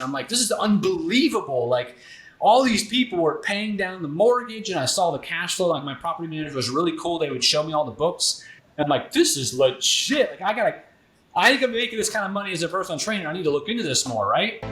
I'm like, this is unbelievable. Like all these people were paying down the mortgage and I saw the cash flow. Like my property manager was really cool. They would show me all the books. And I'm like, this is legit. Like I think I'm making this kind of money as a personal trainer. I need to look into this more, right?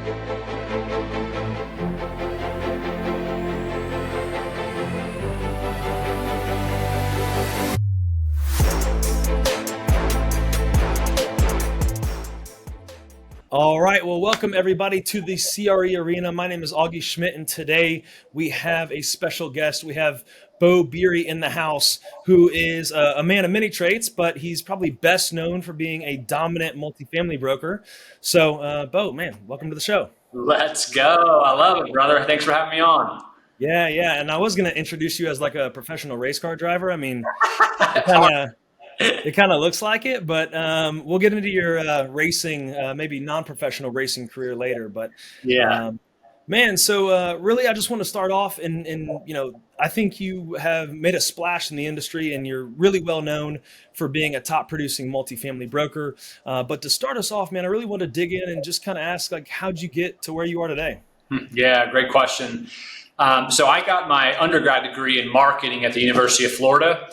All right, well, welcome everybody to the CRE Arena. My name is Augie Schmidt, and today we have a special guest. We have Beau Beery in the house, who is a man of many traits, but he's probably best known for being a dominant multifamily broker. So, Beau, man, welcome to the show. Let's go. I love it, brother. Thanks for having me on. Yeah, and I was going to introduce you as like a professional race car driver. I mean, it kind of looks like it, but we'll get into your racing, maybe non-professional racing career later. But Yeah. man, so really, I just want to start off, and I think you have made a splash in the industry, and you're really well known for being a top producing multifamily broker. But to start us off, man, I really want to dig in and just kind of ask, like, how'd you get to where you are today? Yeah, great question. So I got my undergrad degree in marketing at the University of Florida.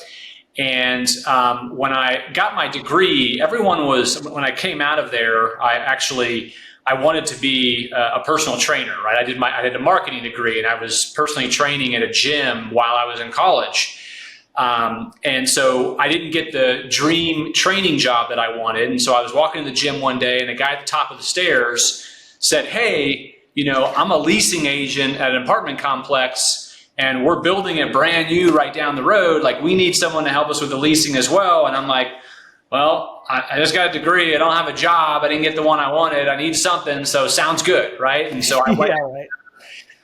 And when I got my degree, when I came out of there, I wanted to be a personal trainer, right? I did a marketing degree and I was personally training at a gym while I was in college. And so I didn't get the dream training job that I wanted. And so I was walking in the gym one day and a guy at the top of the stairs said, "Hey, I'm a leasing agent at an apartment complex and we're building it brand new right down the road. Like we need someone to help us with the leasing as well." And I'm like, well, I just got a degree. I don't have a job. I didn't get the one I wanted. I need something. So sounds good. Right. And so Yeah, right.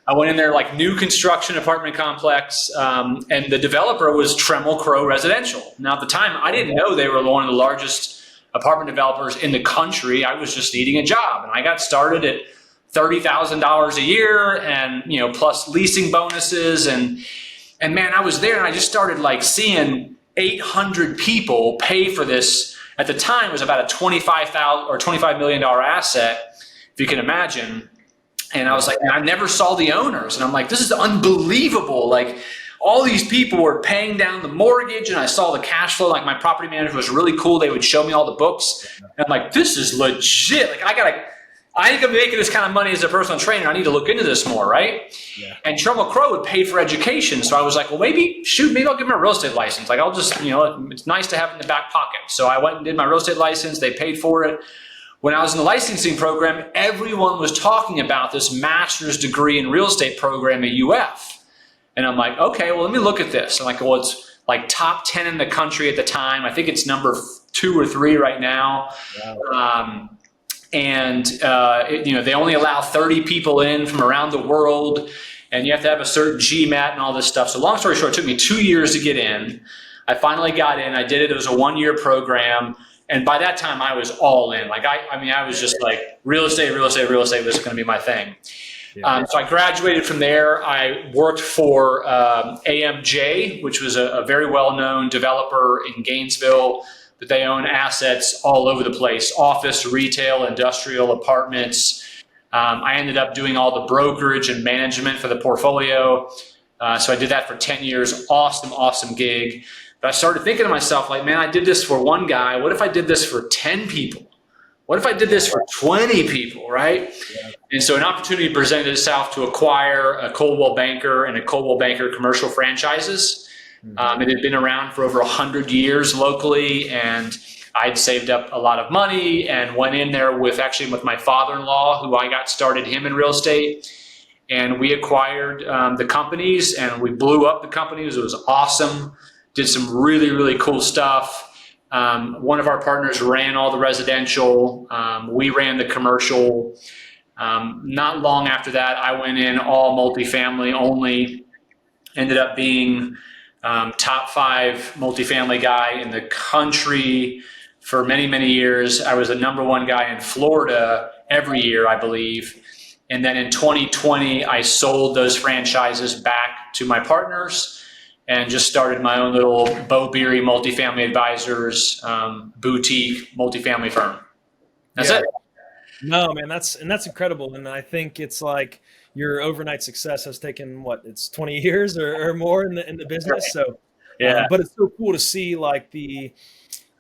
I went in there like new construction apartment complex. And the developer was Trammell Crow Residential. Now at the time, I didn't know they were one of the largest apartment developers in the country. I was just needing a job. And I got started at $30,000 a year and, plus leasing bonuses. And man, I was there and I just started like seeing 800 people pay for this. At the time, it was about a $25 million asset, if you can imagine. And I was like, man, I never saw the owners. And I'm like, this is unbelievable. Like all these people were paying down the mortgage and I saw the cash flow. Like my property manager was really cool. They would show me all the books. And I'm like, this is legit. Like I think I'm making this kind of money as a personal trainer. I need to look into this more, right? Yeah. And Trammell Crow would pay for education. So I was like, well, maybe I'll give them a real estate license. Like I'll just, it's nice to have in the back pocket. So I went and did my real estate license. They paid for it. When I was in the licensing program, everyone was talking about this master's degree in real estate program at UF. And I'm like, okay, well, let me look at this. I'm like, well, it's like top 10 in the country at the time. I think it's number 2 or 3 right now. Wow. And they only allow 30 people in from around the world, and you have to have a certain GMAT and all this stuff. So long story short, it took me 2 years to get in. I finally got in. I did it. It was a 1-year program, and by that time, I was all in. Like I was just like real estate was going to be my thing. Yeah. So I graduated from there. I worked for AMJ, which was a very well-known developer in Gainesville. But they own assets all over the place: office, retail, industrial, apartments. I ended up doing all the brokerage and management for the portfolio. So I did that for 10 years. Awesome gig. But I started thinking to myself, like, man, I did this for one guy. What if I did this for 10 people? What if I did this for 20 people, right? Yeah. And so an opportunity presented itself to acquire a Coldwell Banker and a Coldwell Banker commercial franchises. It had been around for over 100 years locally, and I'd saved up a lot of money and went in there with my father-in-law, who I got started him in real estate. And we acquired the companies and we blew up the companies. It was awesome. Did some really, really cool stuff. One of our partners ran all the residential. We ran the commercial. Not long after that, I went in all multifamily only. Ended up being top 5 multifamily guy in the country for many, many years. I was the number 1 guy in Florida every year, I believe. And then in 2020, I sold those franchises back to my partners and just started my own little Beau Beery Multifamily Advisors boutique multifamily firm. That's it. No, man, that's incredible. And I think it's like your overnight success has taken what, it's 20 years or more in the business. So, Yeah. but it's so cool to see like the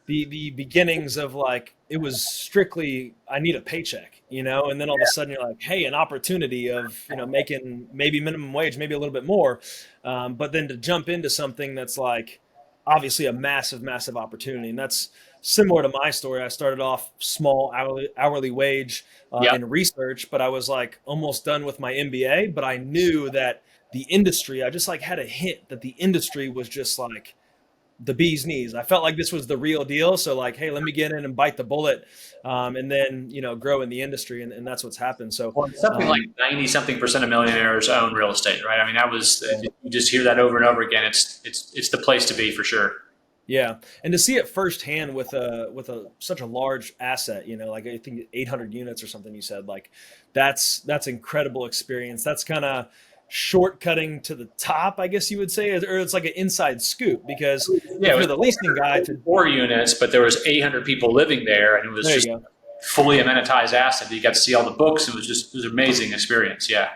beginnings of like it was strictly I need a paycheck, and then all of a sudden you're like, hey, an opportunity of making maybe minimum wage, maybe a little bit more, but then to jump into something that's like obviously a massive, massive opportunity, and that's similar to my story. I started off small hourly wage Yep. in research, but I was like almost done with my MBA, but I knew that the industry, I just like had a hint that the industry was just like the bee's knees. I felt like this was the real deal. So like, hey, let me get in and bite the bullet, and then grow in the industry, and that's what's happened. So Well, it's something like um, 90 something percent of millionaires own real estate, right? I mean, that was, yeah, you just hear that over and over again. It's the place to be for sure. yeah, and to see it firsthand with a such a large asset, like I think 800 units or something you said, like that's incredible experience. That's kind of shortcutting to the top, I guess you would say, or it's like an inside scoop because Yeah, it if was you're the leasing guy to 4 units, but there was 800 people living there, and it was there you just go. fully amenitized asset. You got to see all the books. It was an amazing experience. Yeah.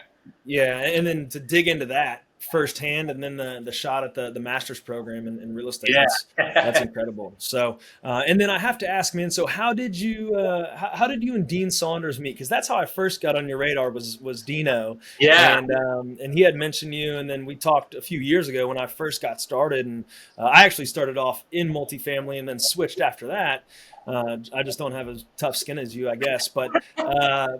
Yeah, and then to dig into that firsthand, and then the shot at the master's program in real estate, that's Yeah. incredible. So, and then I have to ask, man. So, how did you and Dean Saunders meet? Because that's how I first got on your radar was Dino, Yeah. and he had mentioned you, and then we talked a few years ago when I first got started, and I actually started off in multifamily and then switched after that. I just don't have as tough skin as you, I guess. But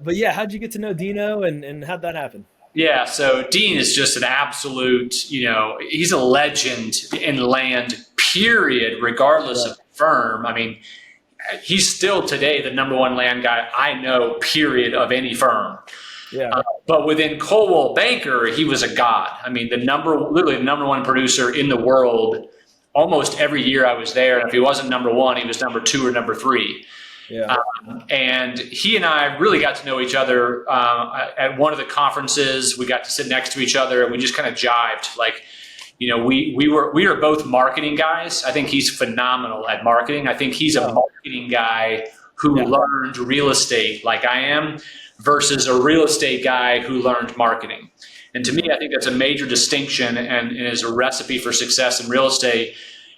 yeah, how'd you get to know Dino, and how'd that happen? Yeah, so Dean is just an absolute, he's a legend in land, period, regardless Right. of firm. I mean, he's still today the number one land guy I know, period, of any firm. Yeah. But within Coldwell Banker, he was a god. I mean, literally the number one producer in the world. Almost every year I was there, and if he wasn't number one, he was number two or number three. Yeah. And he and I really got to know each other at one of the conferences. We got to sit next to each other, and we just kind of jived. Like, we were both marketing guys. I think he's phenomenal at marketing. I think he's a Oh, marketing guy who yeah. learned real estate like I am, versus a real estate guy who learned marketing. And to me, I think that's a major distinction, and is a recipe for success in real estate.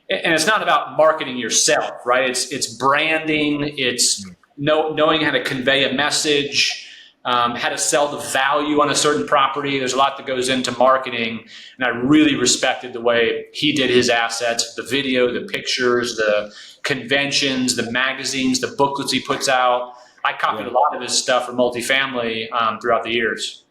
And it's not about marketing yourself, right? It's branding. It's knowing how to convey a message, how to sell the value on a certain property. There's a lot that goes into marketing, and I really respected the way he did his assets, the video, the pictures, the conventions, the magazines, the booklets he puts out. I copied Yeah. a lot of his stuff for multifamily throughout the years.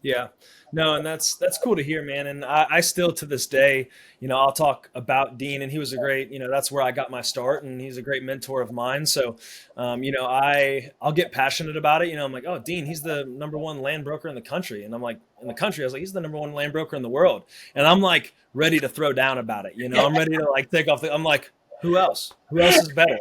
Yeah. No, and that's cool to hear, man. And I still to this day, I'll talk about Dean, and he was a great, that's where I got my start, and he's a great mentor of mine. So, I'll get passionate about it. I'm like, oh, Dean, he's the number one land broker in the country, and I'm like, in the country, I was like, he's the number one land broker in the world, and I'm like ready to throw down about it. I'm ready to like take off. I'm like, who else? Who else is better?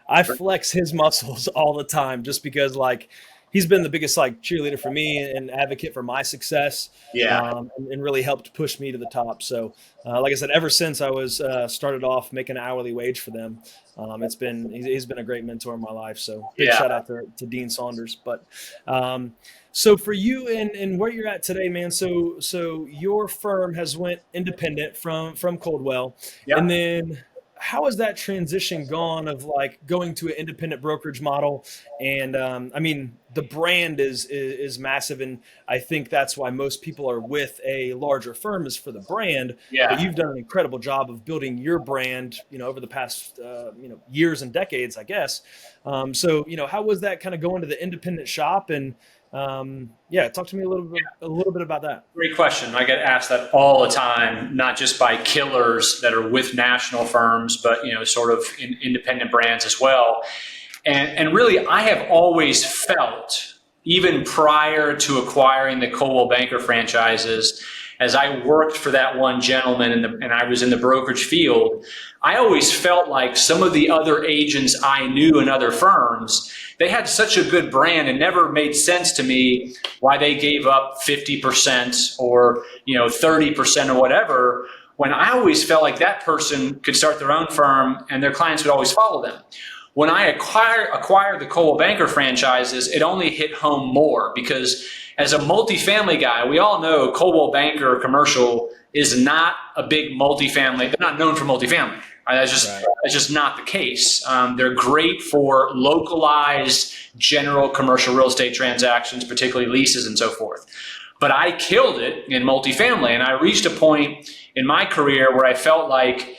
I flex his muscles all the time just because like he's been the biggest like cheerleader for me and advocate for my success, Yeah. and really helped push me to the top. So, like I said, ever since I was started off making an hourly wage for them, he's been a great mentor in my life. So big Yeah. shout out to Dean Saunders. But so for you and where you're at today, man. So your firm has went independent from Coldwell, and Yeah. then how has that transition gone of like going to an independent brokerage model? And I mean, the brand is massive, and I think that's why most people are with a larger firm is for the brand. But Yeah. you've done an incredible job of building your brand, over the past years and decades, I guess. So how was that kind of going to the independent shop? And yeah, talk to me a little bit about that. Great question. I get asked that all the time, not just by killers that are with national firms, but sort of independent brands as well. And really, I have always felt, even prior to acquiring the Coldwell Banker franchises, as I worked for that one gentleman and I was in the brokerage field, I always felt like some of the other agents I knew in other firms, they had such a good brand, and never made sense to me why they gave up 50% or 30% or whatever, when I always felt like that person could start their own firm and their clients would always follow them. When I acquired the Coldwell Banker franchises, it only hit home more because as a multifamily guy, we all know Coldwell Banker commercial is not a big multifamily. They're not known for multifamily. Right? That's just not the case. They're great for localized general commercial real estate transactions, particularly leases and so forth. But I killed it in multifamily, and I reached a point in my career where I felt like,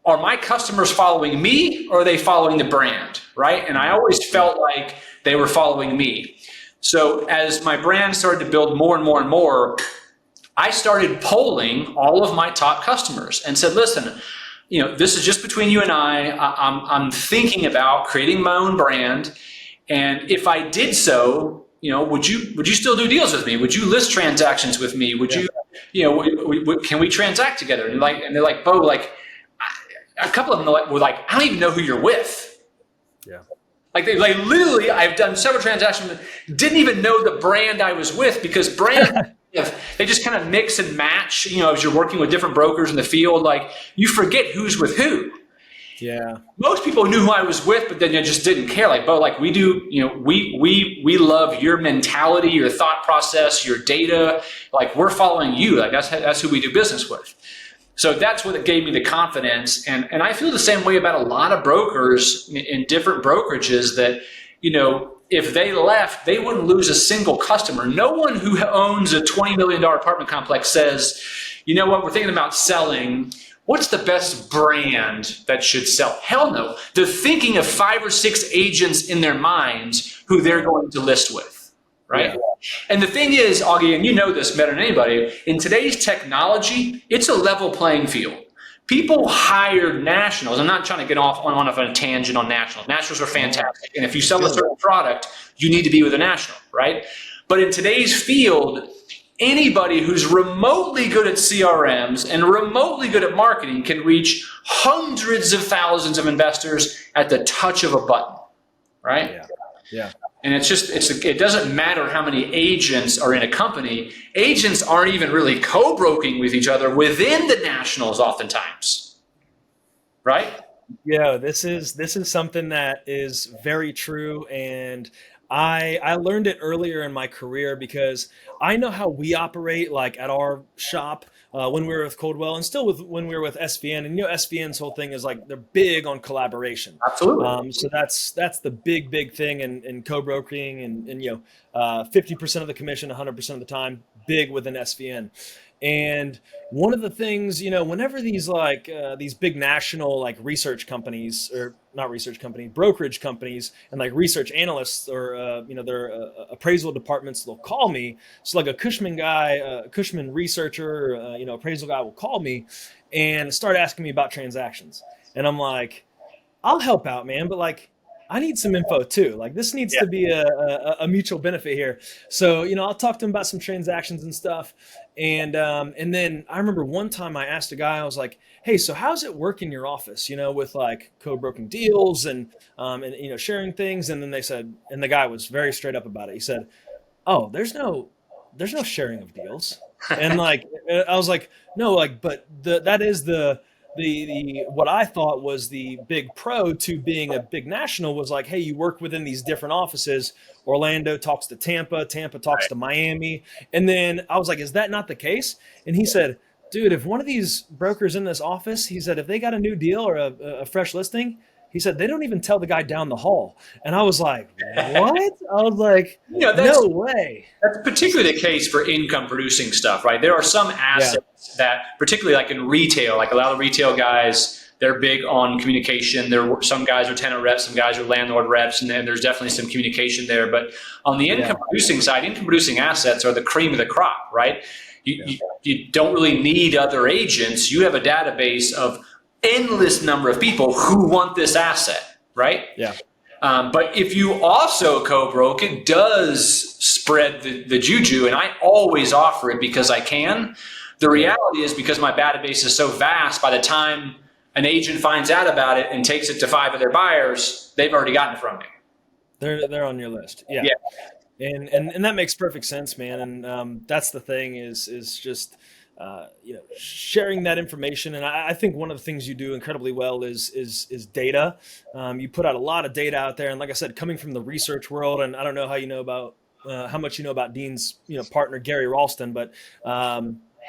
are my customers following me or are they following the brand, right? And I always felt like they were following me. So as my brand started to build more and more and more, I started polling all of my top customers and said, listen, this is just between you and I. I'm thinking about creating my own brand. And if I did so, would you still do deals with me? Would you list transactions with me? Would you, can we transact together? And they're like, Beau, like, a couple of them were like, I don't even know who you're with. Yeah. Like literally, I've done several transactions, didn't even know the brand I was with because brands, they just kind of mix and match, as you're working with different brokers in the field, like you forget who's with who. Yeah. Most people knew who I was with, but then they just didn't care. Like, Beau, like we do, we love your mentality, your thought process, your data. Like we're following you. Like that's who we do business with. So that's what gave me the confidence. And I feel the same way about a lot of brokers in different brokerages that, if they left, they wouldn't lose a single customer. No one who owns a $20 million apartment complex says, you know what, we're thinking about selling. What's the best brand that should sell? Hell no. They're thinking of 5 or 6 agents in their minds who they're going to list with, right? Yeah. And the thing is, Augie, and you know this better than anybody, in today's technology, it's a level playing field. People hired nationals. I'm not trying to get off on a tangent on nationals. Nationals are fantastic. And if you sell a certain product, you need to be with a national, right? But in today's field, anybody who's remotely good at CRMs and remotely good at marketing can reach hundreds of thousands of investors at the touch of a button, right? Yeah. Yeah. And it doesn't matter how many agents are in a company. Agents aren't even really co-broking with each other within the nationals oftentimes, right? Yeah, this is something that is very true, and I learned it earlier in my career because I know how we operate, like at our shop when we were with Coldwell, and still when we were with SVN. And SVN's whole thing is like they're big on collaboration. Absolutely. So that's the big thing in co-brokering, and 50% of the commission, 100% of the time, big within SVN. And one of the things, whenever these big national like research companies, or not research company, brokerage companies, and like research analysts or their appraisal departments, they'll call me. So like a Cushman researcher, appraisal guy will call me and start asking me about transactions, and I'm like, I'll help out, man, but like, I need some info too. Like this needs to be a mutual benefit here. So, I'll talk to him about some transactions and stuff. And then I remember one time I asked a guy, I was like, hey, so how's it work in your office, with like co-broking deals and sharing things. And then they said, and the guy was very straight up about it. He said, oh, there's no sharing of deals. And like, I was like, no, like, but that is the what I thought was the big pro to being a big national was like, hey, you work within these different offices. Orlando talks to Tampa talks to Miami. And then I was like, is that not the case? And he said, dude, if one of these brokers in this office, he said, if they got a new deal or a fresh listing, he said, they don't even tell the guy down the hall. And I was like, what? I was like, no way. That's particularly the case for income producing stuff, right? There are some assets that, particularly like in retail, like a lot of retail guys, they're big on communication. Some guys are tenant reps, some guys are landlord reps, and then there's definitely some communication there. But on the income producing side, income producing assets are the cream of the crop, right? You don't really need other agents. You have a database of endless number of people who want this asset, right? Yeah. But if you also co-broke, it does spread the juju, and I always offer it because I can. The reality is because my database is so vast, by the time an agent finds out about it and takes it to 5 of their buyers, they've already gotten it from me. They're on your list. Yeah. And that makes perfect sense, man. And that's the thing is just sharing that information. And I think one of the things you do incredibly well is data. You put out a lot of data out there, and like I said, coming from the research world, and I don't know how you know about how much you know about Dean's partner Gary Ralston, but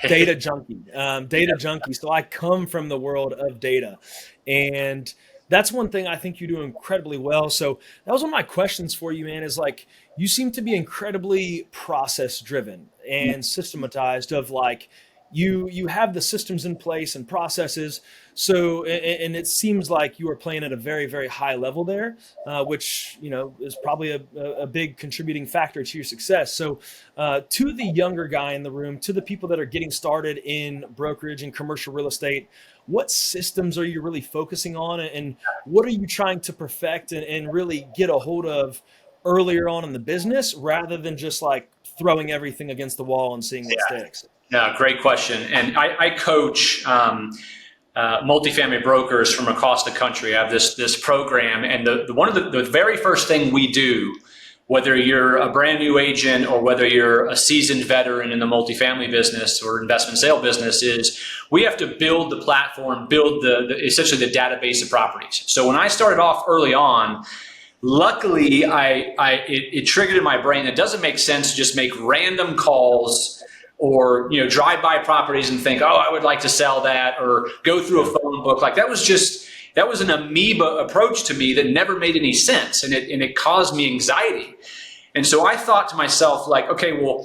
data junkie, data junkie. So I come from the world of data, and that's one thing I think you do incredibly well. So that was one of my questions for you, man, is like, you seem to be incredibly process driven and systematized of like, you have the systems in place and processes. So, and it seems like you are playing at a very, very high level there, which, is probably a big contributing factor to your success. So, to the younger guy in the room, to the people that are getting started in brokerage and commercial real estate, what systems are you really focusing on, and what are you trying to perfect and really get a hold of earlier on in the business, rather than just like throwing everything against the wall and seeing what sticks? No, great question. And I coach multifamily brokers from across the country. I have this program, and one of the very first thing we do, whether you're a brand new agent or whether you're a seasoned veteran in the multifamily business or investment sale business, is we have to build the platform, build essentially the database of properties. So when I started off early on, luckily it triggered in my brain that it doesn't make sense to just make random calls or drive by properties and think, oh, I would like to sell that, or go through a phone book. Like that was an amoeba approach to me that never made any sense, and it caused me anxiety. And so I thought to myself, like, okay, well,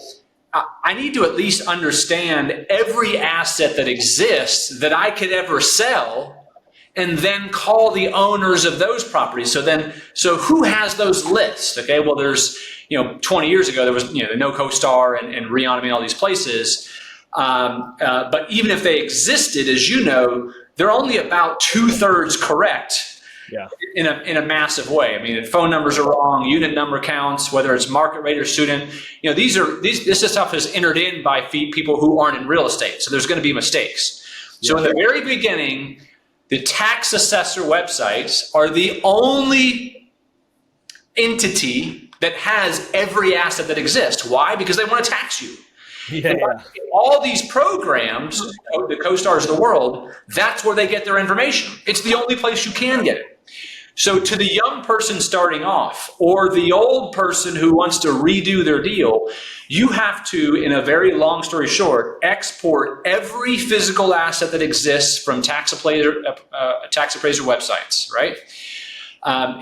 I need to at least understand every asset that exists that I could ever sell, and then call the owners of those properties. So who has those lists? Okay, well, there's 20 years ago, there was the No CoStar and Reonomy and all these places. But even if they existed, as you know, they're only about 2/3 correct. Yeah. In a massive way. I mean, phone numbers are wrong, unit number counts, whether it's market rate or student. This stuff is entered in by people who aren't in real estate. So there's going to be mistakes. So in the very beginning, the tax assessor websites are the only entity that has every asset that exists. Why? Because they want to tax you. Yeah. All these programs, the CoStars of the world, that's where they get their information. It's the only place you can get it. So to the young person starting off, or the old person who wants to redo their deal, you have to, in a very long story short, export every physical asset that exists from tax appraiser websites, right?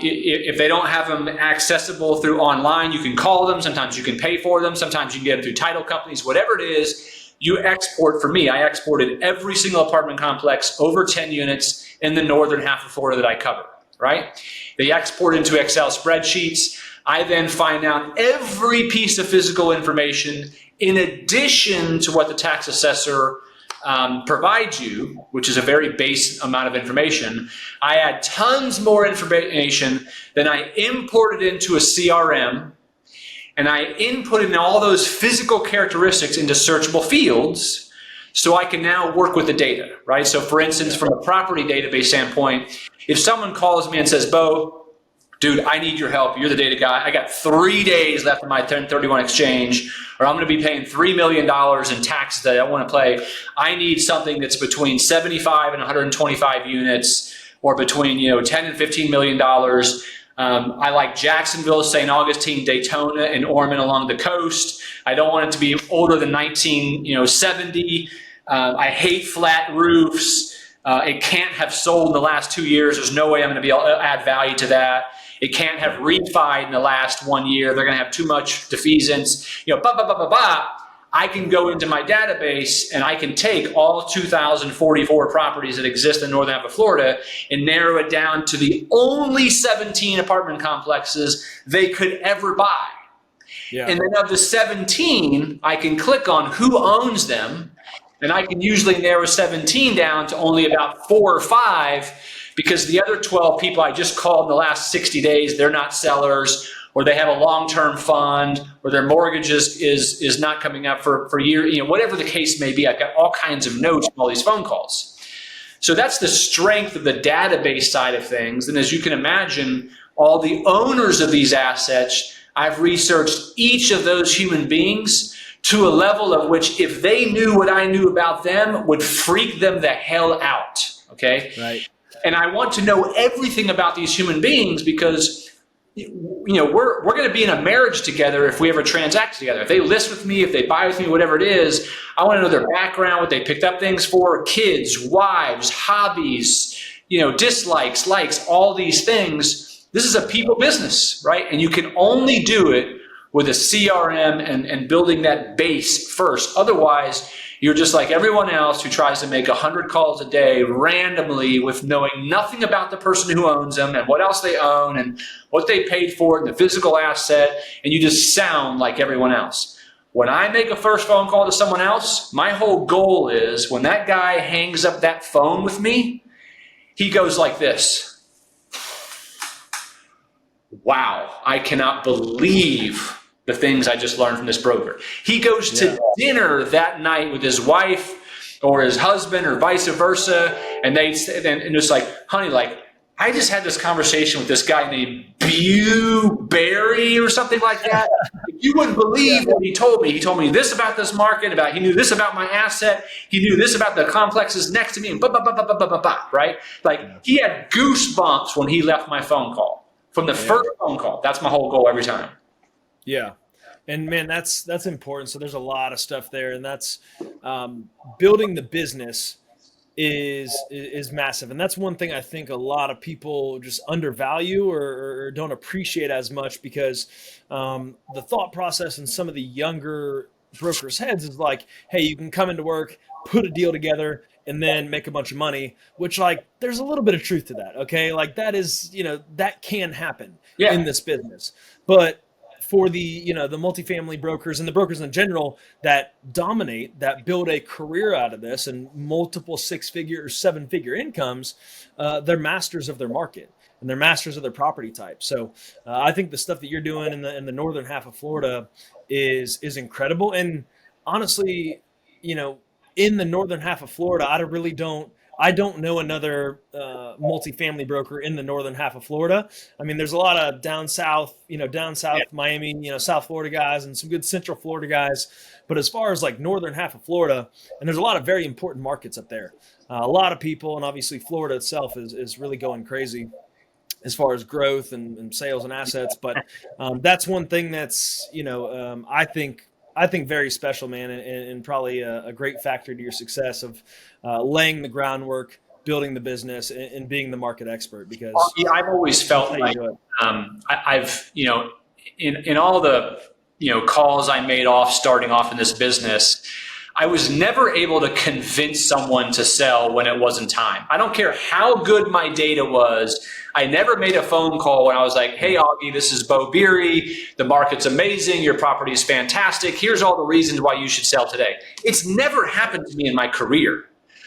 If they don't have them accessible through online, you can call them. Sometimes you can pay for them. Sometimes you can get them through title companies. Whatever it is, you export. For me, I exported every single apartment complex over 10 units in the northern half of Florida that I cover, right? They export into Excel spreadsheets. I then find out every piece of physical information in addition to what the tax assessor provides you, which is a very base amount of information. I add tons more information, then I import it into a CRM, and I input in all those physical characteristics into searchable fields, so I can now work with the data, right? So for instance, from a property database standpoint, if someone calls me and says, Beau, dude, I need your help. You're the data guy. I got 3 days left of my 1031 exchange, or I'm going to be paying $3 million in taxes that I want to pay. I need something that's between 75 and 125 units, or between 10 and $15 million. I like Jacksonville, St. Augustine, Daytona, and Ormond along the coast. I don't want it to be older than 1970. I hate flat roofs. It can't have sold in the last 2 years. There's no way I'm going to be able to add value to that. It can't have refied in the last 1 year. They're going to have too much defeasance. I can go into my database and I can take all 2,044 properties that exist in the northern half of Florida and narrow it down to the only 17 apartment complexes they could ever buy. Yeah. And then of the 17, I can click on who owns them, and I can usually narrow 17 down to only about 4 or 5, because the other 12 people I just called in the last 60 days, they're not sellers, or they have a long-term fund, or their mortgage is not coming up for a year, whatever the case may be. I've got all kinds of notes from all these phone calls. So that's the strength of the database side of things. And as you can imagine, all the owners of these assets, I've researched each of those human beings to a level of which if they knew what I knew about them would freak them the hell out. Okay. Right. And I want to know everything about these human beings because we're going to be in a marriage together if we ever transact together. If they list with me, if they buy with me, whatever it is, I want to know their background, what they picked up things for, kids, wives, hobbies, dislikes, likes, all these things. This is a people business, right? And you can only do it with a CRM and building that base first. Otherwise, you're just like everyone else who tries to make 100 calls a day randomly with knowing nothing about the person who owns them and what else they own and what they paid for and the physical asset, and you just sound like everyone else. When I make a first phone call to someone else, my whole goal is when that guy hangs up that phone with me, he goes like this. Wow, I cannot believe the things I just learned from this broker. He goes to dinner that night with his wife or his husband or vice versa, and it's like, honey, like I just had this conversation with this guy named Beau Beery or something like that. You wouldn't believe what he told me. He told me this about this market, he knew this about my asset, he knew this about the complexes next to me, and right? Like he had goosebumps when he left my phone call. From the first phone call. That's my whole goal every time. Yeah. And man, that's important. So there's a lot of stuff there, and that's building the business is massive. And that's one thing I think a lot of people just undervalue or don't appreciate as much because the thought process in some of the younger brokers' heads is like, hey, you can come into work, put a deal together, and then make a bunch of money, which like there's a little bit of truth to that. Okay. Like that is, that can happen in this business, but for the, the multifamily brokers and the brokers in general that dominate, that build a career out of this and multiple 6-figure or 7-figure incomes, they're masters of their market and they're masters of their property type. So I think the stuff that you're doing in the northern half of Florida is incredible. And honestly, in the northern half of Florida, I don't know another multifamily broker in the northern half of Florida. I mean, there's a lot of down south Miami, South Florida guys and some good Central Florida guys. But as far as like northern half of Florida, and there's a lot of very important markets up there. A lot of people, and obviously Florida itself is really going crazy as far as growth and sales and assets. But that's one thing that's, I think very special, man, and probably a great factor to your success of laying the groundwork, building the business, and being the market expert. Because I've always felt like I've in all the calls I made starting off in this business, I was never able to convince someone to sell when it wasn't time. I don't care how good my data was. I never made a phone call when I was like, hey, Augie, this is Beau Beery. The market's amazing. Your property is fantastic. Here's all the reasons why you should sell today. It's never happened to me in my career.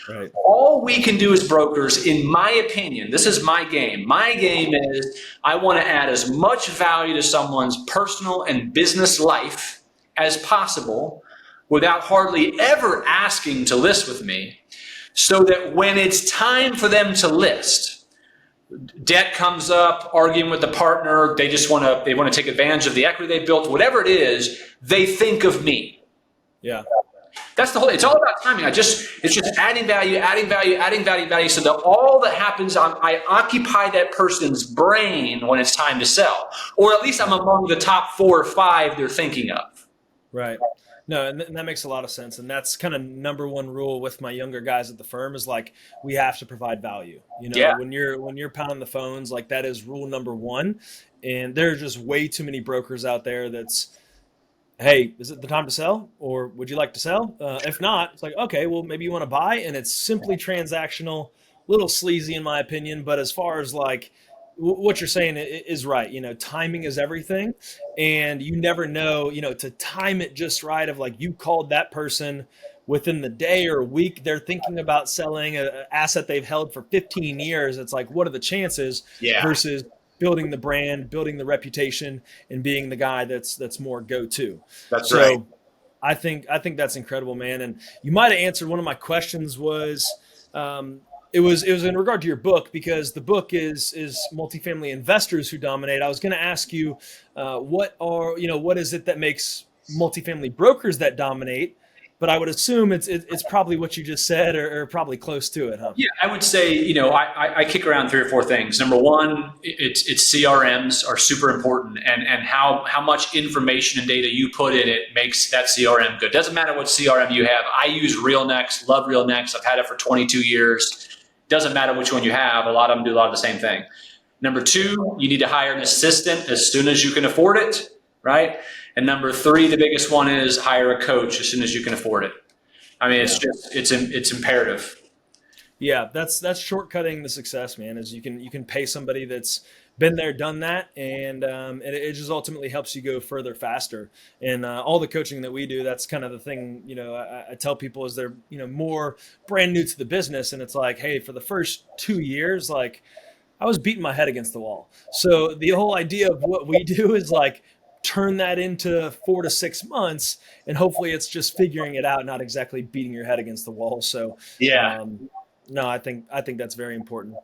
Right. All we can do as brokers, in my opinion, this is my game. My game is I want to add as much value to someone's personal and business life as possible without hardly ever asking to list with me, so that when it's time for them to list, debt comes up, arguing with the partner, they want to take advantage of the equity they built, whatever it is, they think of me. Yeah. That's the whole, it's all about timing. It's just adding value, so that all that happens, I occupy that person's brain when it's time to sell, or at least I'm among the top 4 or 5 they're thinking of. Right. No, and that makes a lot of sense. And that's kind of number one rule with my younger guys at the firm is like, we have to provide value. When you're pounding the phones, like that is rule number 1. And there's just way too many brokers out there that's, hey, is it the time to sell? Or would you like to sell? If not, it's like, okay, well, maybe you want to buy. And it's simply transactional, little sleazy in my opinion. But as far as like, what you're saying is right. Timing is everything, and you never know, to time it just right of like you called that person within the day or a week, they're thinking about selling an asset they've held for 15 years. It's like, what are the chances versus building the brand, building the reputation, and being the guy that's more go-to. That's right. I think that's incredible, man. And you might've answered one of my questions was, it was in regard to your book, because the book is multifamily investors who dominate. I was going to ask you, what is it that makes multifamily brokers that dominate, but I would assume it's probably what you just said, or probably close to it, huh? Yeah, I would say, I kick around three or four things. Number one, it's CRMs are super important, and how much information and data you put in it makes that CRM good. Doesn't matter what CRM you have. I use RealNext, love RealNext. I've had it for 22 years. Doesn't matter which one you have. A lot of them do a lot of the same thing. Number two, you need to hire an assistant as soon as you can afford it, right? And number three, the biggest one is hire a coach as soon as you can afford it. I mean, it's imperative. Yeah, that's shortcutting the success, man. Is you can pay somebody that's been there, done that, and it just ultimately helps you go further, faster. And all the coaching that we do, that's kind of the thing. I tell people is they're more brand new to the business, and it's like, hey, for the first 2 years, like I was beating my head against the wall. So the whole idea of what we do is like turn that into 4 to 6 months, and hopefully it's just figuring it out, not exactly beating your head against the wall. So Yeah. no, I think that's very important.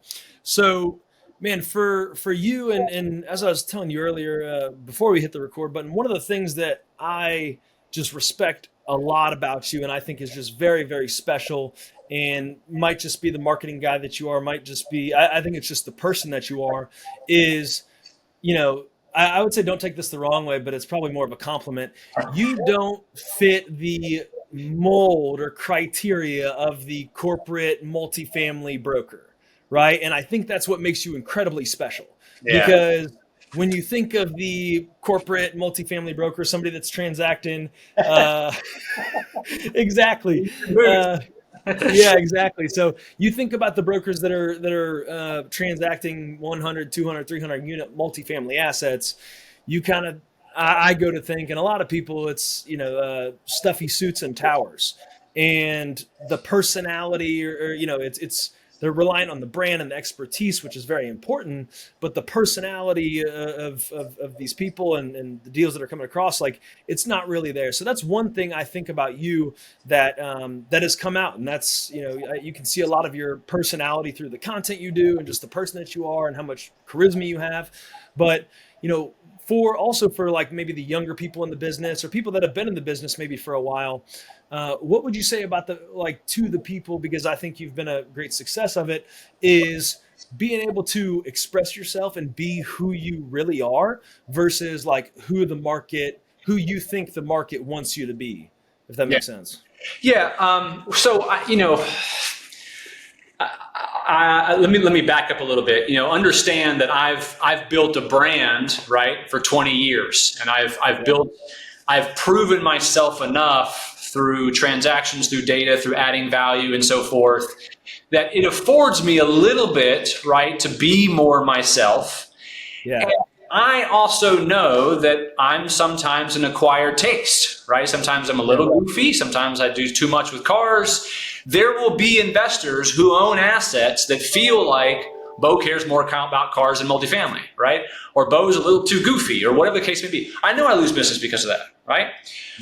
So, man, for you, and as I was telling you earlier, before we hit the record button, one of the things that I just respect a lot about you, and I think is just very, very special, and might just be the marketing guy that you are, might just be, I think it's just the person that you are, is, I would say don't take this the wrong way, but it's probably more of a compliment. You don't fit the mold or criteria of the corporate multifamily broker, right? And I think that's what makes you incredibly special, because when you think of the corporate multifamily broker, somebody that's transacting, exactly. Yeah, exactly. So you think about the brokers that are transacting 100, 200, 300 unit multifamily assets. You kind of, I go to think, and a lot of people, it's stuffy suits and towers, and the personality, or it's they're reliant on the brand and the expertise, which is very important. But the personality of these people and the deals that are coming across, like it's not really there. So that's one thing I think about you that that has come out, and that's you can see a lot of your personality through the content you do and just the person that you are and how much charisma you have. But for like maybe the younger people in the business or people that have been in the business maybe for a while, what would you say about to the people, because I think you've been a great success of it, is being able to express yourself and be who you really are versus like who you think the market wants you to be, if that makes sense. Yeah. So, let me back up a little bit. Understand that I've built a brand, right, for 20 years, and I've proven myself enough through transactions, through data, through adding value, and so forth, that it affords me a little bit, right, to be more myself. Yeah. And I also know that I'm sometimes an acquired taste, right? Sometimes I'm a little goofy. Sometimes I do too much with cars. There will be investors who own assets that feel like Beau cares more about cars than multifamily, right? Or Beau's a little too goofy, or whatever the case may be. I know I lose business because of that, right?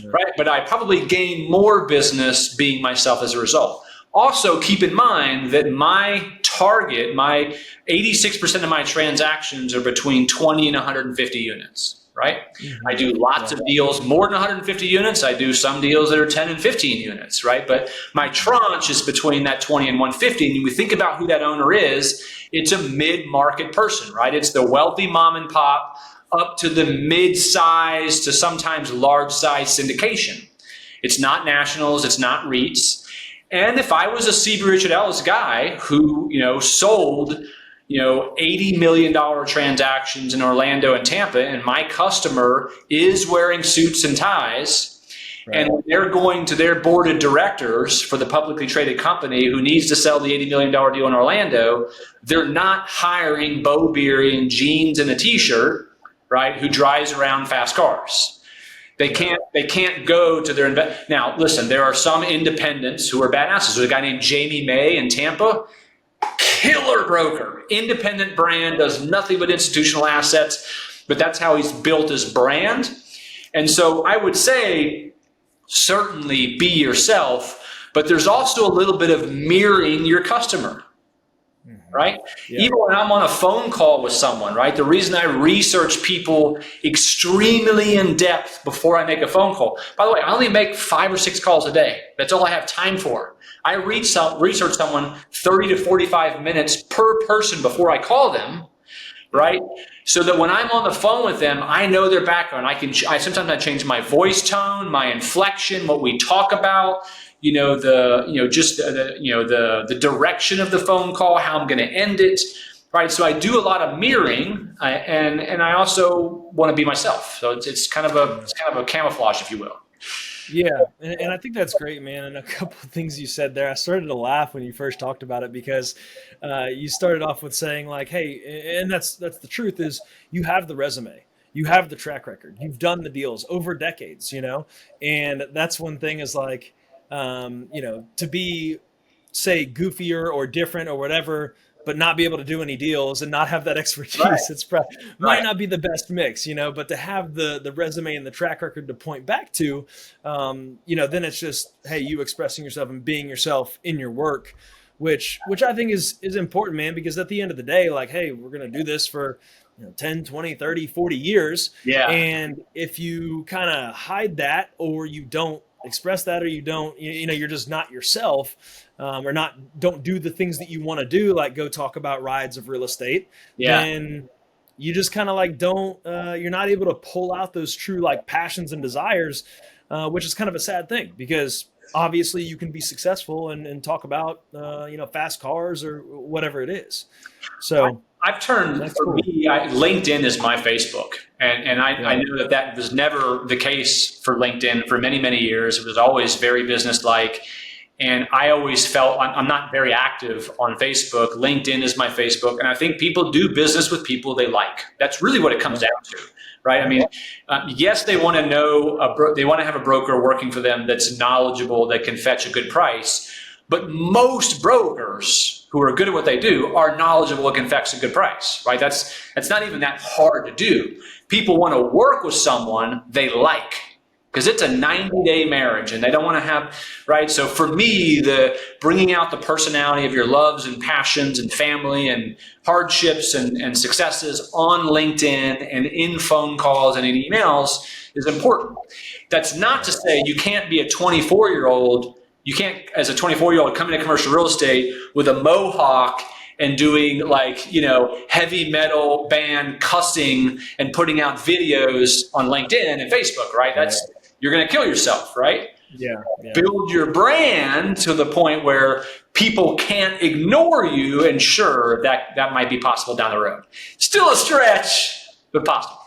Yeah. Right? But I probably gain more business being myself as a result. Also, keep in mind that my target, my 86% of my transactions are between 20 and 150 units, right? Mm-hmm. I do lots of deals more than 150 units. I do some deals that are 10 and 15 units, right? But my tranche is between that 20 and 150. And when we think about who that owner is, it's a mid-market person, right? It's the wealthy mom and pop up to the mid-size to sometimes large-size syndication. It's not nationals. It's not REITs. And if I was a CB Richard Ellis guy who, sold, $80 million transactions in Orlando and Tampa, and my customer is wearing suits and ties, right, and they're going to their board of directors for the publicly traded company who needs to sell the $80 million deal in Orlando, they're not hiring Beau Beery in jeans and a t-shirt, right, who drives around fast cars. They can't go to their now. Listen, there are some independents who are badasses. There's a guy named Jamie May in Tampa, killer broker, independent brand, does nothing but institutional assets, but that's how he's built his brand. And so I would say certainly be yourself, but there's also a little bit of mirroring your customer. right? Yeah. Even when I'm on a phone call with someone, right? The reason I research people extremely in depth before I make a phone call. By the way, I only make 5 or 6 calls a day. That's all I have time for. I research someone 30 to 45 minutes per person before I call them, right? So that when I'm on the phone with them, I know their background. Sometimes I change my voice tone, my inflection, what we talk about, the direction of the phone call, how I'm going to end it, right? So I do a lot of mirroring, and I also want to be myself. So it's kind of a camouflage, if you will. Yeah, and I think that's great, man. And a couple of things you said there, I started to laugh when you first talked about it because you started off with saying like, "Hey," and that's the truth is you have the resume, you have the track record, you've done the deals over decades, and that's one thing is like, to be say goofier or different or whatever, but not be able to do any deals and not have that Right. expertise, might Right. not be the best mix, but to have the resume and the track record to point back to, then it's just, hey, you expressing yourself and being yourself in your work, which I think is important, man, because at the end of the day, like, hey, we're going to do this for 10, 20, 30, 40 years. Yeah. And if you kind of hide that or you don't express that or you don't, you're just not yourself, or don't do the things that you want to do, like go talk about rides of real estate, Yeah. then you just kind of like don't, you're not able to pull out those true like passions and desires, which is kind of a sad thing because obviously you can be successful and talk about, fast cars or whatever it is. So I've turned, that's for cool. me, LinkedIn is my Facebook. And I Yeah. know that was never the case for LinkedIn for many, many years. It was always very businesslike. And I always felt I'm not very active on Facebook. LinkedIn is my Facebook. And I think people do business with people they like. That's really what it comes Yeah. down to, right? I mean, yes, they want to know, they want to have a broker working for them that's knowledgeable, that can fetch a good price. But most brokers who are good at what they do are knowledgeable and can fetch a good price, right? That's not even that hard to do. People want to work with someone they like because it's a 90-day marriage and they don't want to have, right? So for me, the bringing out the personality of your loves and passions and family and hardships and successes on LinkedIn and in phone calls and in emails is important. That's not to say you can't be a 24-year-old. You can't, as a 24-year-old, come into commercial real estate with a mohawk and doing heavy metal band cussing and putting out videos on LinkedIn and Facebook, right? You're going to kill yourself, right? Yeah. Yeah. Build your brand to the point where people can't ignore you, and sure, that might be possible down the road. Still a stretch, but possible.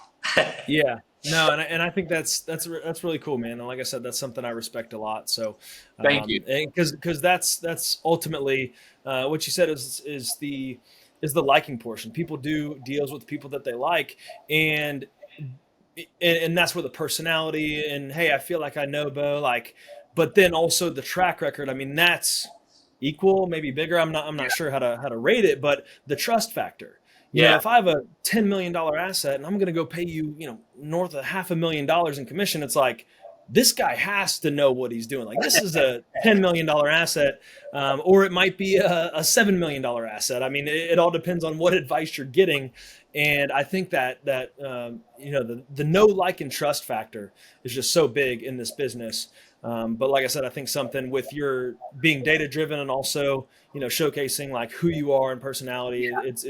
Yeah. No, and I think that's really cool, man. And like I said, that's something I respect a lot. So, Thank you. because that's ultimately what you said is the liking portion. People do deals with people that they like, and that's where the personality and hey, I feel like I know Beau, like, but then also the track record. I mean, that's equal, maybe bigger. I'm not sure how to rate it, but the trust factor. Yeah. If I have a $10 million asset and I'm going to go pay you, north of $500,000 in commission, it's like this guy has to know what he's doing. Like this is a $10 million asset, or it might be a $7 million asset. I mean, it all depends on what advice you're getting, and I think that the know, like, and trust factor is just so big in this business. But like I said, I think something with your being data driven and also showcasing like who you are and personality, it's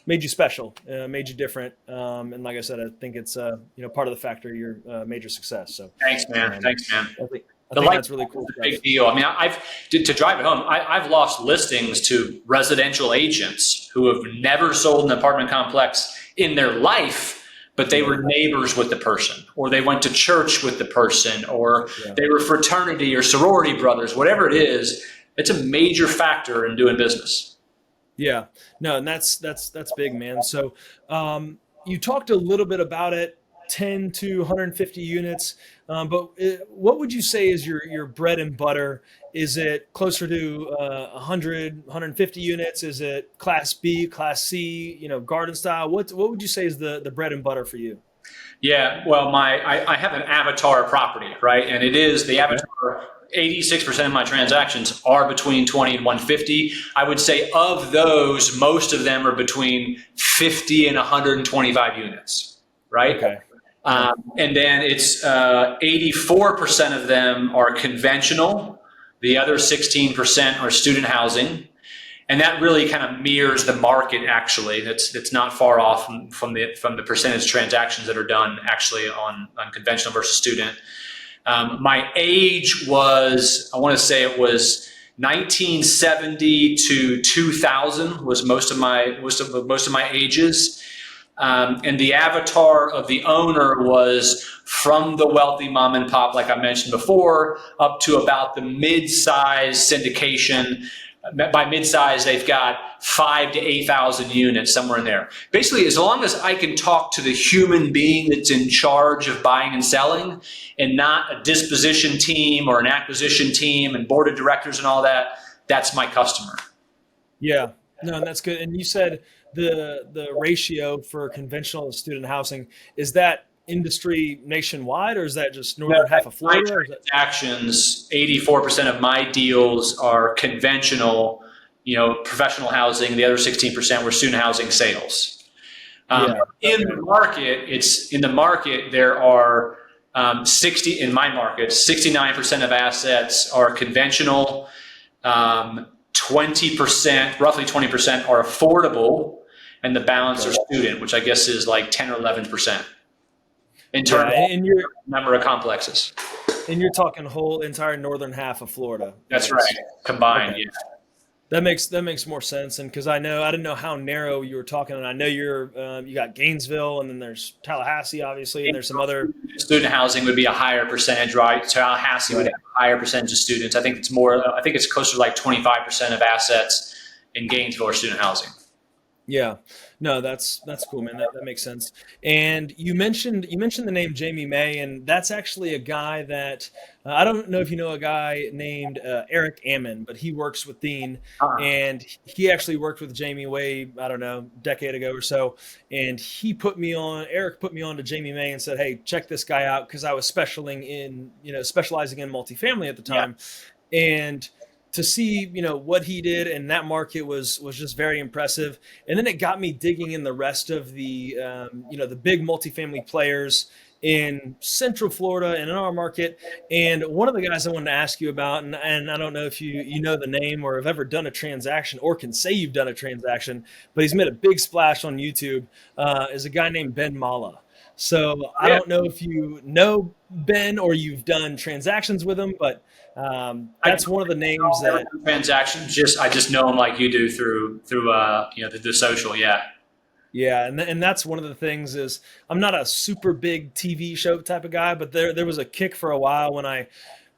made you special, made you different. And like I said, I think it's part of the factor of your major success. So Thanks, man. Thanks, man. I The think light that's really cool is a stuff. big deal. I mean, to drive it home, I've lost listings to residential agents who have never sold an apartment complex in their life, but they were neighbors with the person, or they went to church with the person, or they were fraternity or sorority brothers, whatever it is. It's a major factor in doing business. Yeah, no, and that's big, man. So you talked a little bit about it, 10 to 150 units, but what would you say is your bread and butter? Is it closer to 100, 150 units? Is it Class B, Class C, garden style? What would you say is the bread and butter for you? Yeah, well, I have an avatar property, right? And it is the avatar 86% of my transactions are between 20 and 150. I would say of those, most of them are between 50 and 125 units, right? Okay. And then it's 84% of them are conventional. The other 16% are student housing. And that really kind of mirrors the market, actually. That's not far off from the percentage transactions that are done actually on conventional versus student. My age was, I want to say it was 1970 to 2000 was most of my ages. And the avatar of the owner was from the wealthy mom and pop, like I mentioned before, up to about the mid-size syndication. By mid-size, they've got 5,000 to 8,000 units, somewhere in there. Basically, as long as I can talk to the human being that's in charge of buying and selling, and not a disposition team or an acquisition team and board of directors and all that, that's my customer. Yeah, no, that's good. And you said the ratio for conventional to student housing, is that industry nationwide, or is that just northern half of Florida? My transactions, 84% of my deals are conventional, professional housing. The other 16% were student housing sales. In the market, there are 69% of assets are conventional, 20%, roughly 20% are affordable, and the balance are student, which I guess is like 10 or 11%. In terms of number of complexes. And you're talking whole entire northern half of Florida. That's right. Combined, okay. Yeah. That makes more sense. And because I didn't know how narrow you were talking, and I know you got Gainesville, and then there's Tallahassee, obviously, and there's some other. Student housing would be a higher percentage, right? Tallahassee would have a higher percentage of students. I think it's closer to like 25% of assets in Gainesville are student housing. Yeah, no, that's cool, man. That makes sense. And you mentioned the name Jamie May, and that's actually a guy that I don't know if you know a guy named Eric Ammon, but he works with Dean, and he actually worked with Jamie way, I don't know, a decade ago or so. And Eric put me on to Jamie May and said, "Hey, check this guy out," because I was specializing in multifamily at the time, and to see, what he did in that market was just very impressive. And then it got me digging in the rest of the, the big multifamily players in Central Florida and in our market. And one of the guys I wanted to ask you about, and I don't know if you know the name or have ever done a transaction or can say you've done a transaction, but he's made a big splash on YouTube, is a guy named Ben Mala. So I don't know if you know Ben or you've done transactions with him, but that's one of the names that transactions. I just know him like you do through the social. Yeah. Yeah, and that's one of the things is I'm not a super big TV show type of guy, but there was a kick for a while when I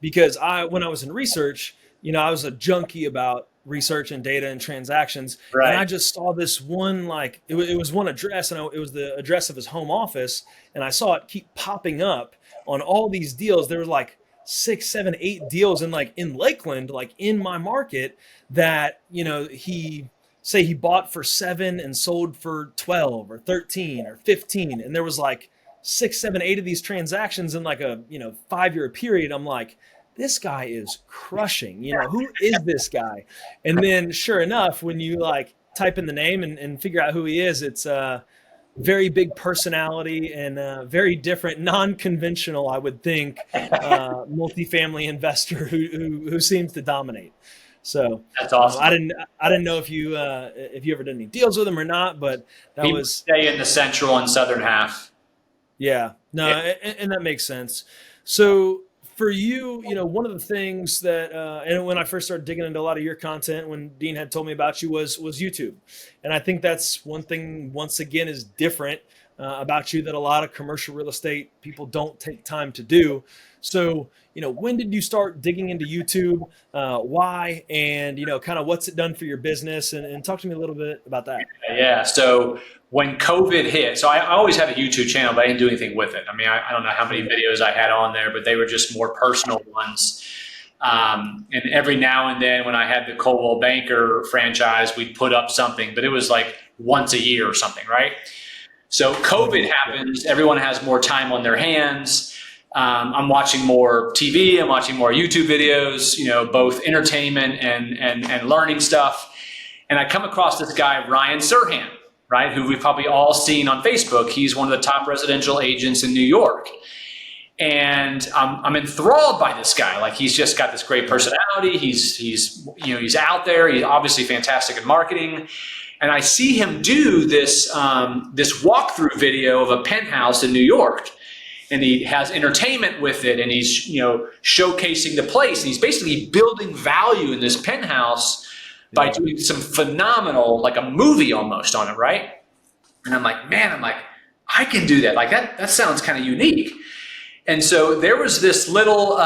was in research, I was a junkie about research and data and transactions. Right. And I just saw this one, it was one address, and it was the address of his home office, and I saw it keep popping up on all these deals. There were 6, 7, 8 deals in Lakeland, in my market that, he bought for 7 and sold for 12 or 13 or 15. And there was 6, 7, 8 of these transactions in a 5-year period. I'm like, this guy is crushing, who is this guy? And then sure enough, when you type in the name and figure out who he is, it's very big personality and very different, non-conventional, I would think, multifamily investor who seems to dominate. So that's awesome. I didn't know if you ever did any deals with him or not, but that was stay in the central and southern half. Yeah, no, and that makes sense. So for you, one of the things that, and when I first started digging into a lot of your content, when Dean had told me about you was YouTube. And I think that's one thing, once again, is different about you that a lot of commercial real estate people don't take time to do. So, when did you start digging into YouTube? Why? And, kind of what's it done for your business? And talk to me a little bit about that. Yeah. So when COVID hit, so I always had a YouTube channel, but I didn't do anything with it. I mean, I don't know how many videos I had on there, but they were just more personal ones. And every now and then when I had the Coldwell Banker franchise, we'd put up something, but it was once a year or something, right? So COVID happens, everyone has more time on their hands. I'm watching more TV, I'm watching more YouTube videos, both entertainment and learning stuff. And I come across this guy, Ryan Serhant, right, who we've probably all seen on Facebook. He's one of the top residential agents in New York. And I'm enthralled by this guy. Like, he's just got this great personality. He's out there. He's obviously fantastic in marketing. And I see him do this walkthrough video of a penthouse in New York. And he has entertainment with it, and he's showcasing the place. And he's basically building value in this penthouse by doing some phenomenal, like a movie almost on it, right? And I'm like, man, I can do that. Like that sounds kind of unique. And so there was this little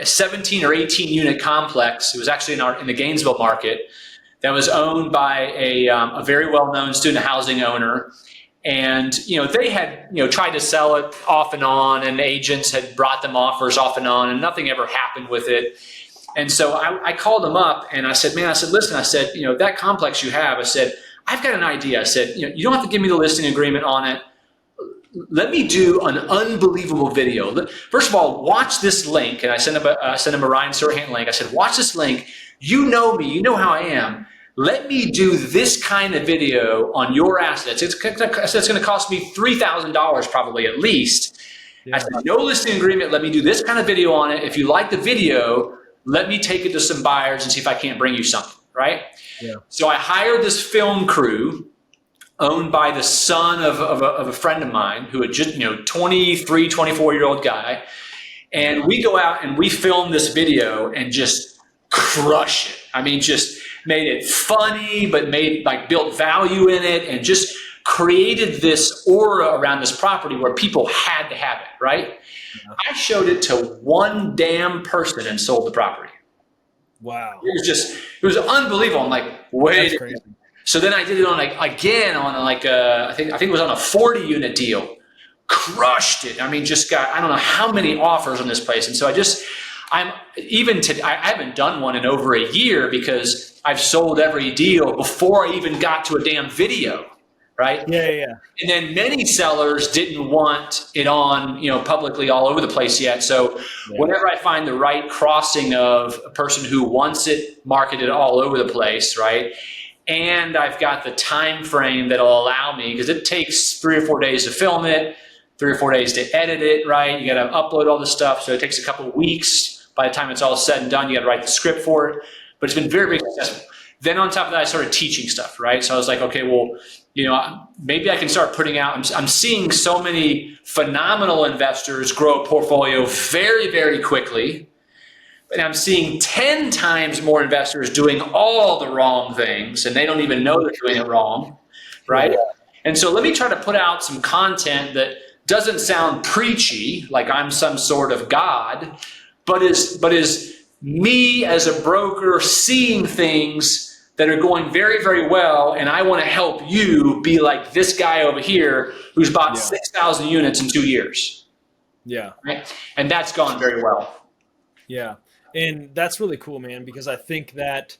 17 or 18 unit complex. It was actually in the Gainesville market that was owned by a very well-known student housing owner. And, they had, tried to sell it off and on, and agents had brought them offers off and on, and nothing ever happened with it. And so I called him up and I said, listen, that complex you have, I said, I've got an idea. I said, you don't have to give me the listing agreement on it. Let me do an unbelievable video. First of all, watch this link. And I sent him a Ryan Serhant link. I said, watch this link. You know me. You know how I am. Let me do this kind of video on your assets. It's going to cost me $3,000 probably at least. Yeah. I said, no listing agreement. Let me do this kind of video on it. If you like the video, let me take it to some buyers and see if I can't bring you something, right? Yeah. So I hired this film crew owned by the son of a friend of mine who had just, 23, 24-year-old guy. And we go out and we film this video and just crush it. I mean, just made it funny, but built value in it and just created this aura around this property where people had to have it, right? Yeah. I showed it to one damn person and sold the property. Wow. It was unbelievable. I'm like, wait. That's crazy. So then I did it I think it was on a 40 unit deal. Crushed it. I mean, I don't know how many offers on this place. And so I haven't done one in over a year because I've sold every deal before I even got to a damn video. Right? Yeah. And then many sellers didn't want it on, publicly all over the place yet. So whenever I find the right crossing of a person who wants it marketed all over the place, right? And I've got the time frame that'll allow me, because it takes 3 or 4 days to film it, 3 or 4 days to edit it, right? You got to upload all this stuff. So it takes a couple of weeks. By the time it's all said and done, you got to write the script for it. But it's been very, very successful. Then on top of that, I started teaching stuff, right? So I was like, okay, well, maybe I can start putting out. I'm seeing so many phenomenal investors grow a portfolio very, very quickly. And I'm seeing 10 times more investors doing all the wrong things, and they don't even know they're doing it wrong, right? Yeah. And so let me try to put out some content that doesn't sound preachy, like I'm some sort of God, but is me as a broker seeing things that are going very, very well, and I want to help you be like this guy over here who's bought 6,000 units in 2 years. Yeah. Right? And that's gone very well. Yeah. And that's really cool, man, because I think that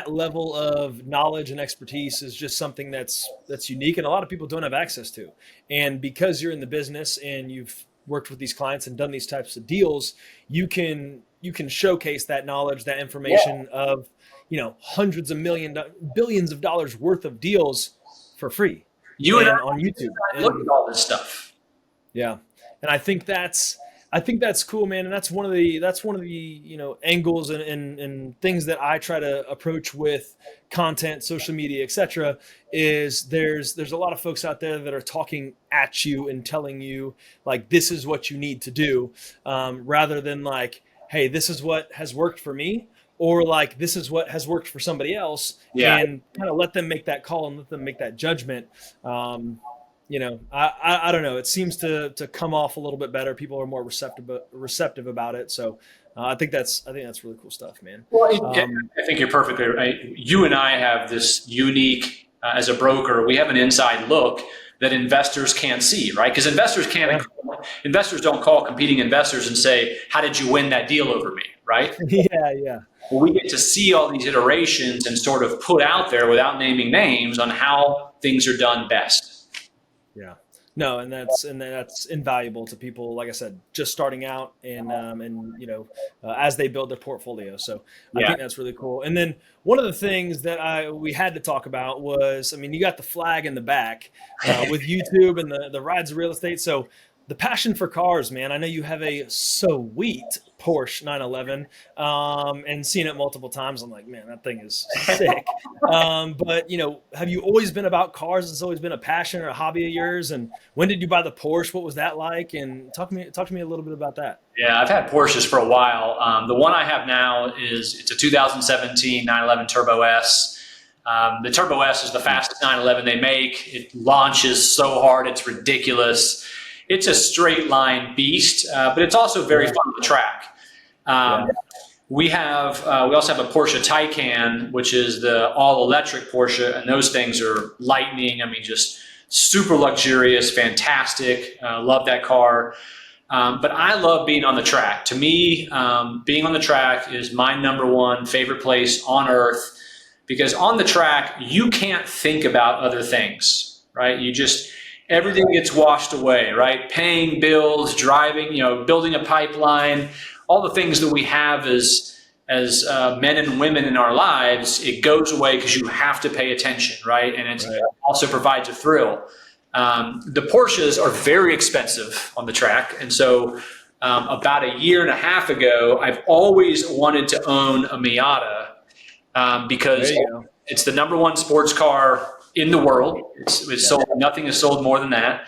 level of knowledge and expertise is just something that's unique and a lot of people don't have access to. And because you're in the business and you've worked with these clients and done these types of deals, you can showcase that knowledge, that information of, hundreds of billions of dollars worth of deals for free. You and I on YouTube. Look at all this stuff. Yeah. And I think that's cool, man. And that's one of the angles and things that I try to approach with content, social media, etc. is there's a lot of folks out there that are talking at you and telling you like, this is what you need to do, rather than like, hey, this is what has worked for me, or like, this is what has worked for somebody else, and kind of let them make that call and let them make that judgment. I don't know. It seems to come off a little bit better. People are more receptive about it. So I think that's really cool stuff, man. Well, I think you're perfectly right. You and I have this unique, as a broker, we have an inside look that investors can't see, right? Because investors don't call competing investors and say, "How did you win that deal over me?" Right? Yeah. Well, we get to see all these iterations and sort of put out there without naming names on how things are done best. Yeah. No, and that's invaluable to people, like I said, just starting out and as they build their portfolio. So I Yeah. think that's really cool. And then one of the things that we had to talk about was, I mean, you got the flag in the back with YouTube and the rides of real estate. So the passion for cars, man. I know you have a sweet Porsche 911, and seen it multiple times. I'm like, man, that thing is sick. But have you always been about cars? It's always been a passion or a hobby of yours? And when did you buy the Porsche? What was that like? And talk to me a little bit about that. Yeah, I've had Porsches for a while. The one I have now it's a 2017 911 Turbo S. The Turbo S is the fastest 911 they make. It launches so hard, it's ridiculous. It's a straight line beast, but it's also very Yeah. fun to track. Yeah. Um, we also have a Porsche Taycan, which is the all electric Porsche, and those things are lightning. I mean, just super luxurious, fantastic. Love that car. But I love being on the track. To me, being on the track is my number one favorite place on earth, because on the track, you can't think about other things, right? Everything gets washed away, right? Paying bills, driving, building a pipeline, all the things that we have as men and women in our lives, it goes away because you have to pay attention, right? And it Right. also provides a thrill. The Porsches are very expensive on the track. And so about a year and a half ago, I've always wanted to own a Miata, There because you go. it's the number one sports car in the world. It's Yeah. sold, nothing is sold more than that.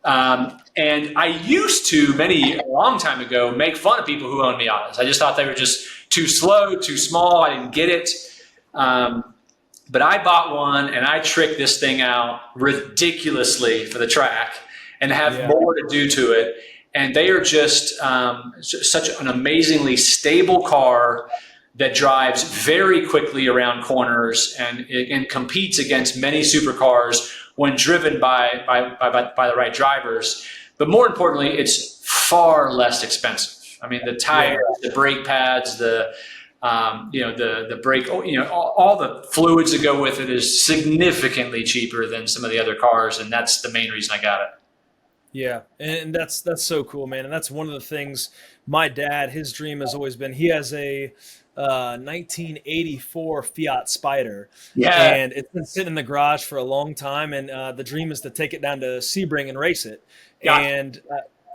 And I used to, a long time ago, make fun of people who own Miatas. I just thought they were just too slow, too small. I didn't get it. Um, but I bought one and I tricked this thing out ridiculously for the track and have Yeah. more to do to it. And they are just such an amazingly stable car that drives very quickly around corners and competes against many supercars when driven by the right drivers. But more importantly, it's far less expensive. I mean, the Yeah. tires, the brake pads, the brake, all the fluids that go with it is significantly cheaper than some of the other cars, and that's the main reason I got it. Yeah, and that's so cool, man. And that's one of the things my dad, his dream has always been. He has a 1984 Fiat Spider, Yeah, and it's been sitting in the garage for a long time. And the dream is to take it down to Sebring and race it. got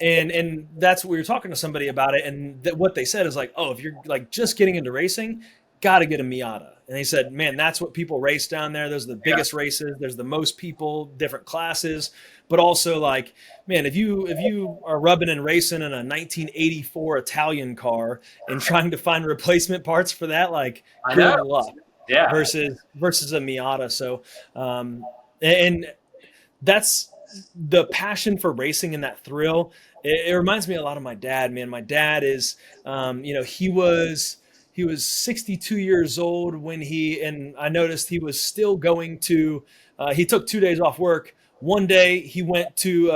And that's what we were talking to somebody about it, and what they said is like, oh, if you're like just getting into racing, got to get a Miata. And they said, man, that's what people race down there. Those are the biggest races. There's the most people, different classes, but also like, man, if you are rubbing and racing in a 1984 Italian car and trying to find replacement parts for that, like, I good know. luck Yeah, versus a Miata. So, and that's the passion for racing and that thrill. It reminds me a lot of my dad, man. My dad is, he was 62 years old when and I noticed he was still going to, he took 2 days off work. One day he went to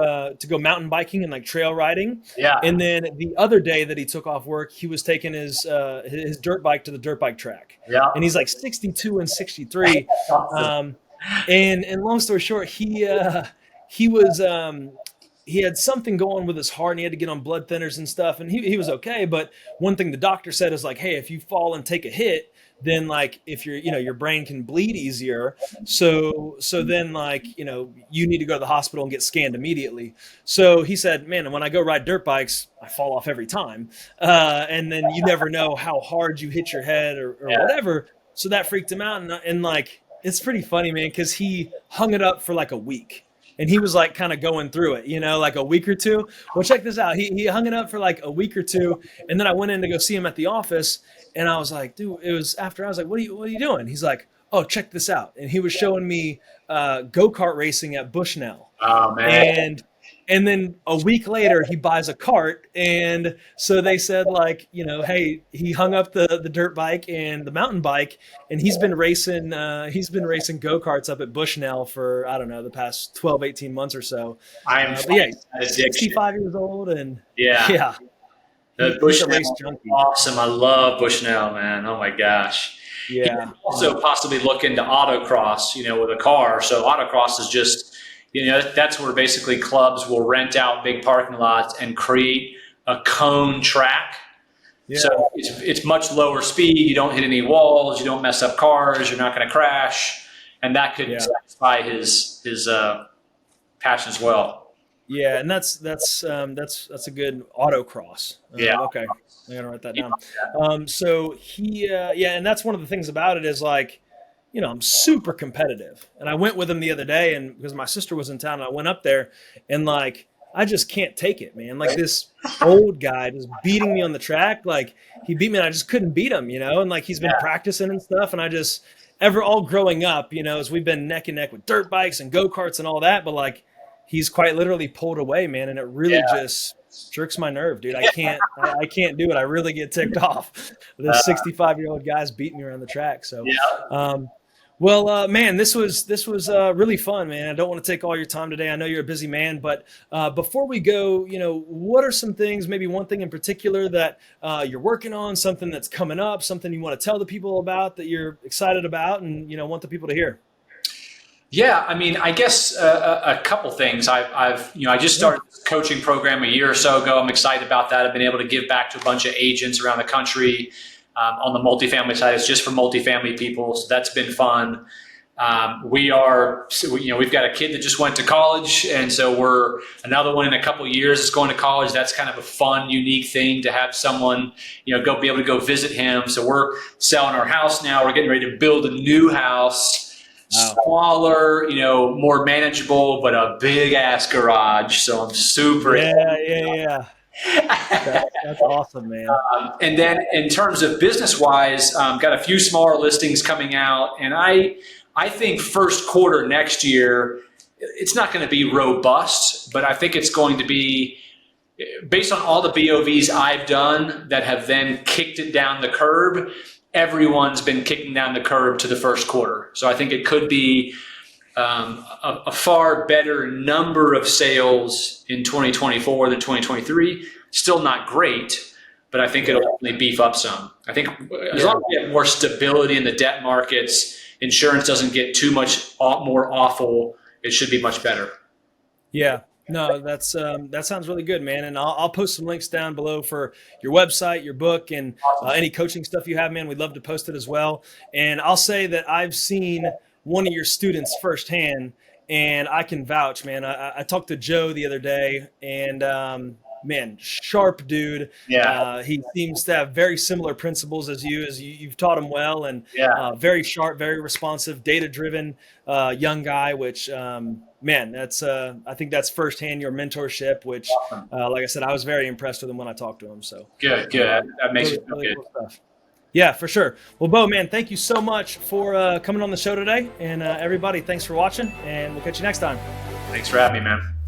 go mountain biking and like trail riding. yeah, And then the other day that he took off work, he was taking his dirt bike to the dirt bike track. yeah. And he's like 62 and 63. Awesome. Um, and long story short, he was he had something going with his heart and he had to get on blood thinners and stuff, and he was okay. But one thing the doctor said is like, hey, if you fall and take a hit, then like if your brain can bleed easier. So then like, you need to go to the hospital and get scanned immediately. So he said, man, when I go ride dirt bikes, I fall off every time. And then you never know how hard you hit your head or Yeah. whatever. So that freaked him out. And like, it's pretty funny, man, because he hung it up for like a week. And he was like kind of going through it, like a week or two. Well, check this out. He hung it up for like a week or two. And then I went in to go see him at the office. And I was like, dude, it was after I was like, what are you doing? He's like, oh, check this out. And he was showing me go-kart racing at Bushnell. Oh man. And then a week later, he buys a cart. And so they said like, hey, he hung up the dirt bike and the mountain bike, and he's been racing go-karts up at Bushnell for, I don't know, the past 12, 18 months or so. I am But yeah, addiction. 65 years old, and Yeah. yeah, The he's a Bushnell, race junkie. awesome. I love Bushnell, man. Oh my gosh. You Yeah. can also possibly look into autocross, with a car. So autocross is just, That's where basically clubs will rent out big parking lots and create a cone track. Yeah. So it's much lower speed. You don't hit any walls. You don't mess up cars. You're not going to crash, and that could satisfy his passion as well. Yeah, and that's a good autocross. Okay, I gotta write that down. So and that's one of the things about it is like, I'm super competitive, and I went with him the other day, and because my sister was in town, and I went up there, and like I just can't take it, man. Like this old guy just beating me on the track, like he beat me, and I just couldn't beat him, and like he's been practicing and stuff, and I just all growing up, as we've been neck and neck with dirt bikes and go-karts and all that, but like he's quite literally pulled away, man, and it really just jerks my nerve, dude. I can't do it. I really get ticked off. This 65-year-old guy's beating me around the track. So, man, this was really fun, man. I don't want to take all your time today. I know you're a busy man, but before we go, what are some things, maybe one thing in particular that you're working on, something that's coming up, something you want to tell the people about that you're excited about and, want the people to hear? Yeah, I mean, I guess a couple things. I just started this coaching program a year or so ago. I'm excited about that. I've been able to give back to a bunch of agents around the country. On the multifamily side, it's just for multifamily people, so that's been fun. We've got a kid that just went to college, and so we're another one in a couple of years is going to college. That's kind of a fun, unique thing to have someone, be able to go visit him. So we're selling our house now. We're getting ready to build a new house. Wow. Smaller, more manageable, but a big ass garage. So I'm super excited. That's awesome, man. And then in terms of business wise, got a few smaller listings coming out, and I think first quarter next year, it's not going to be robust, but I think it's going to be based on all the BOVs I've done that have then kicked it down the curb. Everyone's been kicking down the curve to the first quarter. So I think it could be a far better number of sales in 2024 than 2023. Still not great, but I think it'll definitely beef up some. I think as long as we have more stability in the debt markets, insurance doesn't get too much more awful, it should be much better. Yeah. No, that sounds really good, man. And I'll post some links down below for your website, your book, and any coaching stuff you have, man. We'd love to post it as well. And I'll say that I've seen one of your students firsthand, and I can vouch, man. I talked to Joe the other day, and man, sharp dude. Yeah. He seems to have very similar principles as you've taught him well, and very sharp, very responsive, data-driven young guy, which man, that's I think that's firsthand your mentorship, which like I said, I was very impressed with him when I talked to him. So good. That makes it feel good. Cool stuff. Yeah, for sure. Well, Beau, man, thank you so much for coming on the show today. And everybody, thanks for watching, and we'll catch you next time. Thanks for having me, man.